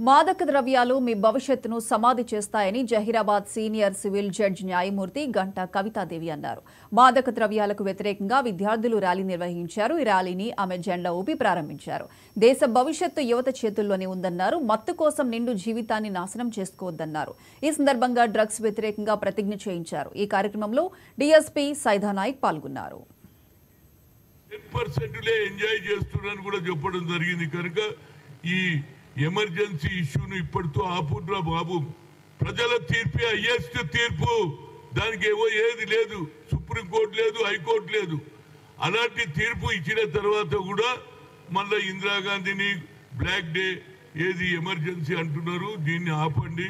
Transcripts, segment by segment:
మాదక ద్రవ్యాలు మీ భవిష్యత్తును సమాధి చేస్తాయని జహీరాబాద్ సీనియర్ సివిల్ జడ్జి న్యాయమూర్తి గంటా కవితాదేవి అన్నారు. మాదక ద్రవ్యాలకు వ్యతిరేకంగా విద్యార్థులు ర్యాలీ నిర్వహించారు. ఈ ర్యాలీని ఆమె జెండా ఊపి ప్రారంభించారు. దేశ భవిష్యత్తు యువత చేతుల్లోనే ఉందన్నారు. మత్తు కోసం నిండు జీవితాన్ని నాశనం చేసుకోవద్దన్నారు. ఈ సందర్భంగా డ్రగ్స్ వ్యతిరేకంగా ప్రతిజ్ఞ చేయించారు. ఈ కార్యక్రమంలో డీఎస్పీ సైదా నాయక్ పాల్గొన్నారు. ఎమర్జెన్సీ ఇష్యూను ఇప్పటితో ఆపుడ్రా బాబు. ప్రజల తీర్పే హైయెస్ట్ తీర్పు. దానికి ఏది లేదు, సుప్రీంకోర్టు లేదు, హైకోర్టు లేదు. అలాంటి తీర్పు ఇచ్చిన తర్వాత కూడా మళ్ళీ ఇందిరాగాంధీని బ్లాక్ డే ఏది ఎమర్జెన్సీ అంటున్నారు. దీన్ని ఆపండి.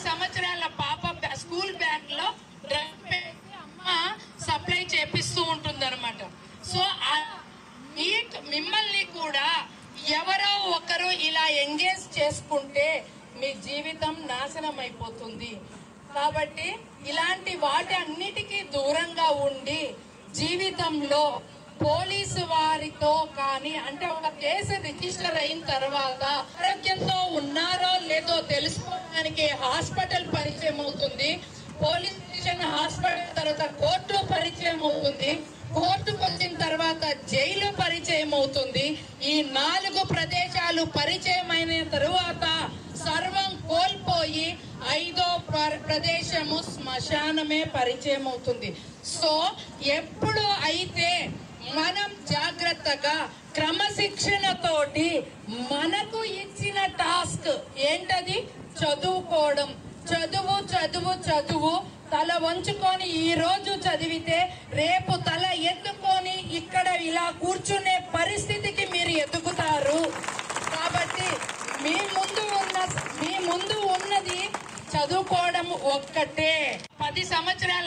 సంవత్సరాల పాప స్కూల్ బ్యాగ్ లో అమ్మ సప్లై చేపిస్తూ ఉంటుంది అనమాట. సో మిమ్మల్ని కూడా ఎవరో ఒకరు ఇలా ఎంగేజ్ చేసుకుంటే మీ జీవితం నాశనం అయిపోతుంది. కాబట్టి ఇలాంటి వాటి అన్నిటికీ దూరంగా ఉండి జీవితంలో పోలీసు వారితో కానీ అంటే ఒక కేసు రిజిస్టర్ అయిన తర్వాత ఆరోగ్యంతో ఉన్నారో లేదో తెలుసుకోవడానికి హాస్పిటల్ పరిచయం అవుతుంది. పోలీస్ స్టేషన్, హాస్పిటల్ తర్వాత కోర్టు పరిచయం అవుతుంది. కోర్టుకు వచ్చిన తర్వాత జైలు పరిచయం అవుతుంది. ఈ 4 ప్రదేశాలు పరిచయం అయిన తరువాత సర్వం కోల్పోయి 5వ ప్రదేశము శ్మశానమే పరిచయం అవుతుంది. సో ఎప్పుడు అయితే మనం జాగ్రత్తగా క్రమశిక్షణతోటి మనకు ఇచ్చిన టాస్క్ ఏంటది? చదువుకోవడం. చదువు చదువు చదువు తల వంచుకొని ఈ రోజు చదివితే రేపు తల ఎత్తుకొని ఇక్కడ ఇలా కూర్చునే పరిస్థితికి మీరు ఎదుగుతారు. కాబట్టి మీ ముందు ఉన్నది చదువుకోవడం ఒక్కటే. 10 సంవత్సరాల